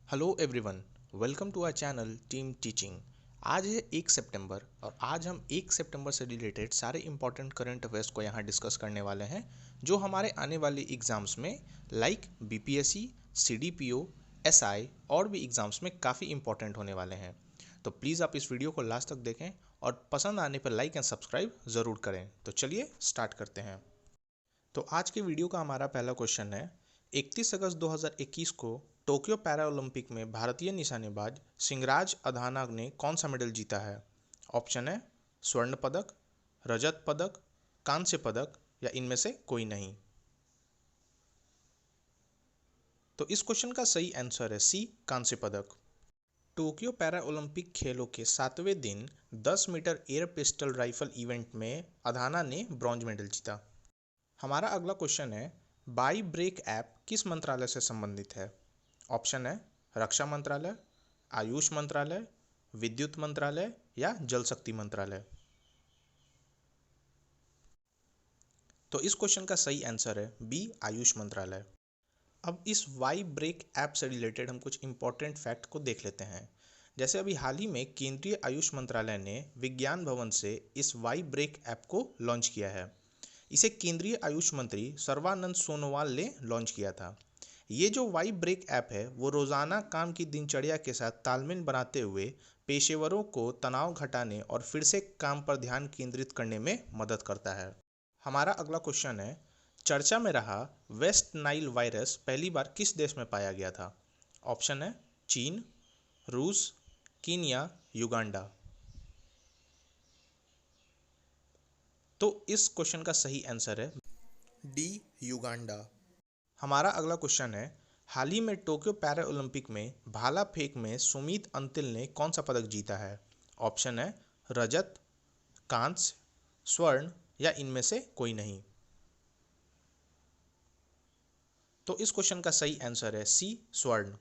Hello everyone, welcome to our channel team teaching. आज है 1 सितंबर और आज हम 1 सितंबर से रिलेटेड सारे इंपॉर्टेंट करंट अफेयर्स को यहाँ डिस्कस करने वाले हैं जो हमारे आने वाले एग्जाम्स में लाइक बीपीएससी, सीडीपीओ, एसआई और भी एग्जाम्स में काफ़ी इंपॉर्टेंट होने वाले हैं। तो प्लीज़ आप इस वीडियो को लास्ट तक देखें और पसंद आने पर लाइक एंड सब्सक्राइब ज़रूर करें। तो चलिए स्टार्ट करते हैं। तो आज के वीडियो का हमारा पहला क्वेश्चन है, 31 अगस्त 2021 को टोक्यो पैरा ओलंपिक में भारतीय निशानेबाज सिंगराज अधाना ने कौन सा मेडल जीता है? ऑप्शन है स्वर्ण पदक, रजत पदक, कांस्य पदक या इनमें से कोई नहीं। तो इस क्वेश्चन का सही आंसर है सी, कांस्य पदक। टोक्यो पैरा ओलंपिक खेलों के 7वें दिन 10 metre air pistol rifle event में अधाना ने ब्रॉन्ज मेडल जीता। हमारा अगला क्वेश्चन है, बाई ब्रेक ऐप किस मंत्रालय से संबंधित है? ऑप्शन है रक्षा मंत्रालय, आयुष मंत्रालय, विद्युत मंत्रालय या जल शक्ति मंत्रालय। तो इस क्वेश्चन का सही आंसर है बी, आयुष मंत्रालय। अब इस वाई ब्रेक ऐप से रिलेटेड हम कुछ इंपॉर्टेंट फैक्ट को देख लेते हैं। जैसे अभी हाल ही में केंद्रीय आयुष मंत्रालय ने विज्ञान भवन से इस वाई ब्रेक ऐप को लॉन्च किया है। इसे केंद्रीय आयुष मंत्री सर्बानंद सोनोवाल ने लॉन्च किया था। ये जो वाई ब्रेक ऐप है वो रोज़ाना काम की दिनचर्या के साथ तालमेल बनाते हुए पेशेवरों को तनाव घटाने और फिर से काम पर ध्यान केंद्रित करने में मदद करता है। हमारा अगला क्वेश्चन है, चर्चा में रहा वेस्ट नाइल वायरस पहली बार किस देश में पाया गया था? ऑप्शन है चीन, रूस, कीनिया, युगांडा। तो इस क्वेश्चन का सही आंसर है डी, युगांडा। हमारा अगला क्वेश्चन है, हाल ही में टोक्यो पैरा ओलंपिक में भाला फेंक में सुमित अंतिल ने कौन सा पदक जीता है? ऑप्शन है रजत, कांस्य, स्वर्ण या इनमें से कोई नहीं। तो इस क्वेश्चन का सही आंसर है सी, स्वर्ण।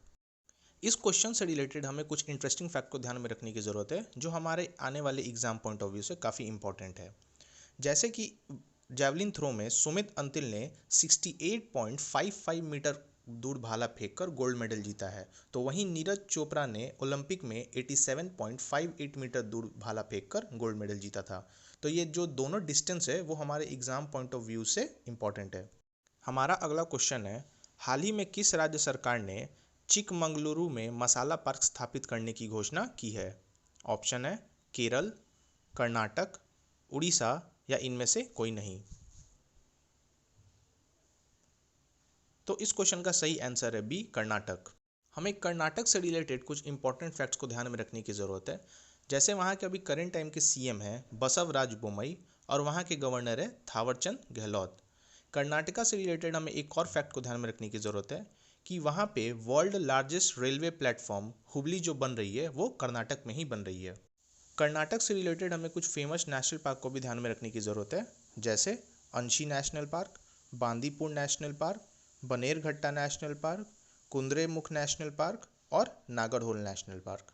इस क्वेश्चन से रिलेटेड हमें कुछ इंटरेस्टिंग फैक्ट को ध्यान में रखने की ज़रूरत है जो हमारे आने वाले एग्जाम पॉइंट ऑफ व्यू से काफ़ी इंपॉर्टेंट है। जैसे कि जैवलिन थ्रो में सुमित अंतिल ने 68.55 मीटर दूर भाला फेंककर गोल्ड मेडल जीता है, तो वहीं नीरज चोपड़ा ने ओलंपिक में 87.58 मीटर दूर भाला फेंककर गोल्ड मेडल जीता था। तो ये जो दोनों डिस्टेंस है वो हमारे एग्जाम पॉइंट ऑफ व्यू से इंपॉर्टेंट है। हमारा अगला क्वेश्चन है, हाल ही में किस राज्य सरकार ने चिकमंगलुरु में मसाला पार्क स्थापित करने की घोषणा की है? ऑप्शन है केरल, कर्नाटक, उड़ीसा या इनमें से कोई नहीं। तो इस क्वेश्चन का सही आंसर है बी, कर्नाटक। हमें कर्नाटक से रिलेटेड कुछ इंपॉर्टेंट फैक्ट्स को ध्यान में रखने की ज़रूरत है। जैसे वहाँ के अभी करेंट टाइम के सीएम हैं बसवराज बोम्मई और वहाँ के गवर्नर है थावरचंद गहलोत। कर्नाटका से रिलेटेड हमें एक और फैक्ट को ध्यान में रखने की ज़रूरत है कि वहाँ पे world largest railway platform Hubli जो बन रही है वो कर्नाटक में ही बन रही है। कर्नाटक से रिलेटेड हमें कुछ फेमस नेशनल पार्क को भी ध्यान में रखने की ज़रूरत है, जैसे Anshi national park, Bandipur national park, Bannerghatta national park, Kudremukh national park और नागरहोल नेशनल पार्क।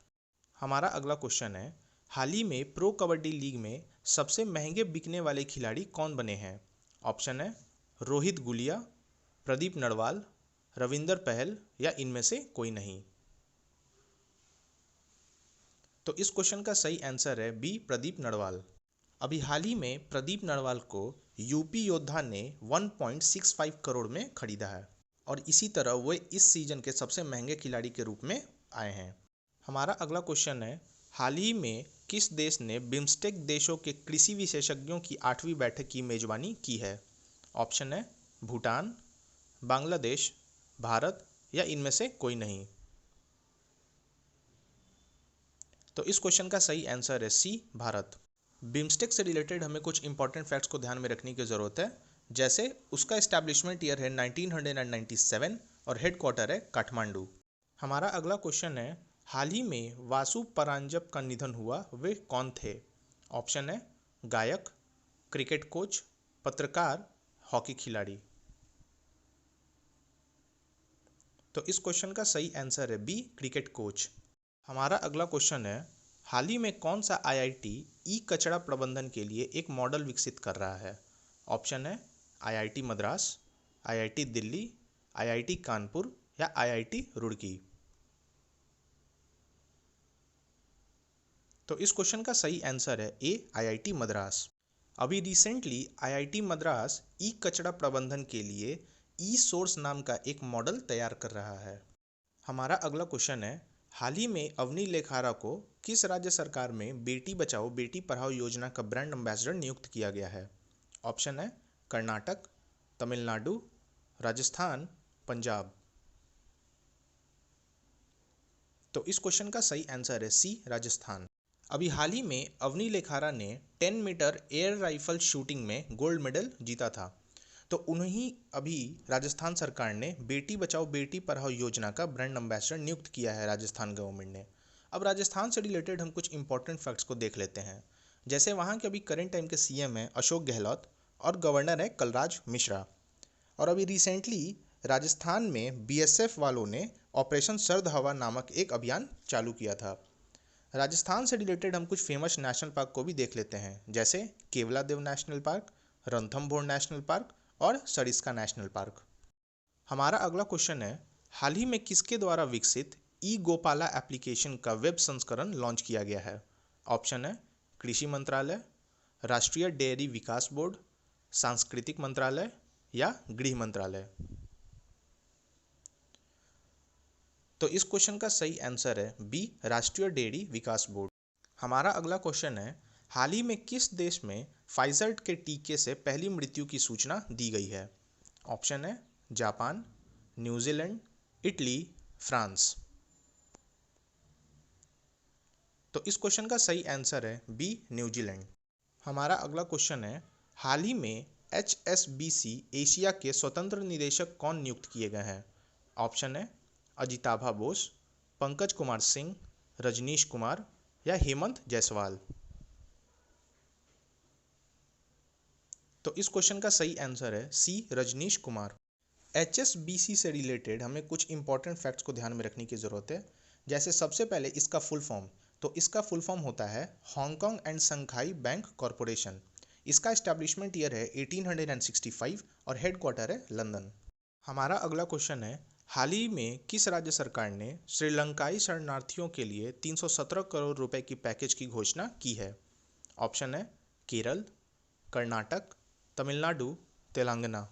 हमारा अगला क्वेश्चन है, हाल ही में प्रो कबड्डी लीग में सबसे महंगे बिकने वाले खिलाड़ी कौन बने हैं? ऑप्शन है रोहित गुलिया, प्रदीप नरवाल, रविंदर पहल या इनमें से कोई नहीं। तो इस क्वेश्चन का सही आंसर है बी, प्रदीप नरवाल। अभी हाल ही में प्रदीप नरवाल को यूपी योद्धा ने 1.65 करोड़ में खरीदा है और इसी तरह वे इस सीजन के सबसे महंगे खिलाड़ी के रूप में आए हैं। हमारा अगला क्वेश्चन है, हाल ही में किस देश ने बिम्स्टेक देशों के कृषि विशेषज्ञों की 8वीं बैठक की मेजबानी की है? ऑप्शन है भूटान, बांग्लादेश, भारत या इनमें से कोई नहीं। तो इस क्वेश्चन का सही आंसर है सी, भारत। बिम्स्टेक से रिलेटेड हमें कुछ इंपॉर्टेंट फैक्ट्स को ध्यान में रखने की ज़रूरत है, जैसे उसका इस्टेब्लिशमेंट ईयर है 1997 और हेडक्वार्टर है काठमांडू। हमारा अगला क्वेश्चन है, हाल ही में वासु परांजप का निधन हुआ, वे कौन थे? ऑप्शन है गायक, क्रिकेट कोच, पत्रकार, हॉकी खिलाड़ी। तो इस क्वेश्चन का सही आंसर है बी, क्रिकेट कोच। हमारा अगला क्वेश्चन है, हाल ही में कौन सा आईआईटी ई कचरा प्रबंधन के लिए एक मॉडल विकसित कर रहा है? ऑप्शन है IIT Madras, IIT Delhi, IIT Kanpur या आईआईटी रुड़की। तो इस क्वेश्चन का सही आंसर है ए, आईआईटी मद्रास। अभी रिसेंटली आईआईटी मद्रास ई कचरा प्रबंधन के लिए ई सोर्स नाम का एक मॉडल तैयार कर रहा है। हमारा अगला क्वेश्चन है, हाल ही में अवनी लेखारा को किस राज्य सरकार में बेटी बचाओ बेटी पढ़ाओ योजना का ब्रांड एम्बेसडर नियुक्त किया गया है? ऑप्शन है कर्नाटक, तमिलनाडु, राजस्थान, पंजाब। तो इस क्वेश्चन का सही आंसर है सी, राजस्थान। अभी हाल ही में अवनी लेखारा ने 10 मीटर एयर राइफल शूटिंग में गोल्ड मेडल जीता था। तो उन्हीं अभी राजस्थान सरकार ने बेटी बचाओ बेटी पढ़ाओ योजना का ब्रांड एम्बेसडर नियुक्त किया है राजस्थान गवर्नमेंट ने। अब राजस्थान से रिलेटेड हम कुछ इंपॉर्टेंट फैक्ट्स को देख लेते हैं। जैसे वहाँ के अभी करंट टाइम के सीएम हैं अशोक गहलोत और गवर्नर है कलराज मिश्रा। और अभी रिसेंटली राजस्थान में बीएसएफ वालों ने ऑपरेशन सर्द हवा नामक एक अभियान चालू किया था। राजस्थान से रिलेटेड हम कुछ फेमस नेशनल पार्क को भी देख लेते हैं, जैसे Keoladeo national park, Ranthambore national park और सरिस्का नेशनल पार्क। हमारा अगला क्वेश्चन है, हाल ही में किसके द्वारा विकसित ई गोपाला एप्लीकेशन का वेब संस्करण लॉन्च किया गया है? ऑप्शन है कृषि मंत्रालय, राष्ट्रीय डेयरी विकास बोर्ड, सांस्कृतिक मंत्रालय या गृह मंत्रालय। तो इस क्वेश्चन का सही आंसर है बी, राष्ट्रीय डेयरी विकास बोर्ड। हमारा अगला क्वेश्चन है, हाल ही में किस देश में फाइजर के टीके से पहली मृत्यु की सूचना दी गई है? ऑप्शन है जापान, न्यूजीलैंड, इटली, फ्रांस। तो इस क्वेश्चन का सही आंसर है बी, न्यूजीलैंड। हमारा अगला क्वेश्चन है, हाल ही में HSBC एशिया के स्वतंत्र निदेशक कौन नियुक्त किए गए हैं? ऑप्शन है अजिताभा बोस, पंकज कुमार सिंह, रजनीश कुमार या हेमंत जायसवाल। तो इस क्वेश्चन का सही आंसर है सी, रजनीश कुमार। HSBC से रिलेटेड हमें कुछ इंपॉर्टेंट फैक्ट्स को ध्यान में रखने की ज़रूरत है। जैसे सबसे पहले इसका फुल फॉर्म, तो इसका फुल फॉर्म होता है Hong Kong and Shanghai bank corporation. इसका एस्टैब्लिशमेंट ईयर है 1865 और हेडक्वार्टर है लंदन। हमारा अगला क्वेश्चन है, हाल ही में किस राज्य सरकार ने श्रीलंकाई शरणार्थियों के लिए 317 करोड़ रुपए की पैकेज की घोषणा की है? ऑप्शन है केरल, कर्नाटक, तमिलनाडु, तेलंगाना।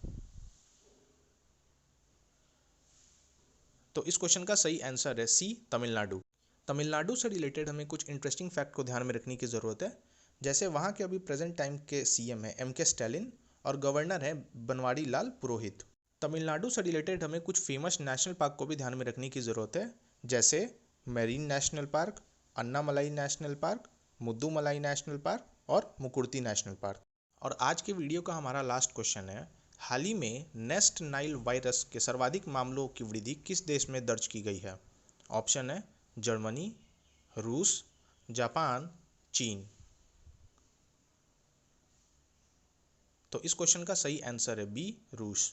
तो इस क्वेश्चन का सही आंसर है सी, तमिलनाडु। तमिलनाडु से रिलेटेड हमें कुछ इंटरेस्टिंग फैक्ट को ध्यान में रखने की ज़रूरत है। जैसे वहाँ के अभी प्रेजेंट टाइम के सीएम है MK स्टैलिन और गवर्नर है बनवारी लाल पुरोहित। तमिलनाडु से रिलेटेड हमें कुछ फेमस नेशनल पार्क को भी ध्यान में रखने की ज़रूरत है, जैसे marine national park, Annamalai national park, Mudumalai national park और मुकुर्ती नेशनल पार्क। और आज के वीडियो का हमारा लास्ट क्वेश्चन है, हाल ही में नेस्ट नाइल वायरस के सर्वाधिक मामलों की वृद्धि किस देश में दर्ज की गई है? ऑप्शन है जर्मनी, रूस, जापान, चीन। तो इस क्वेश्चन का सही आंसर है बी, रूस।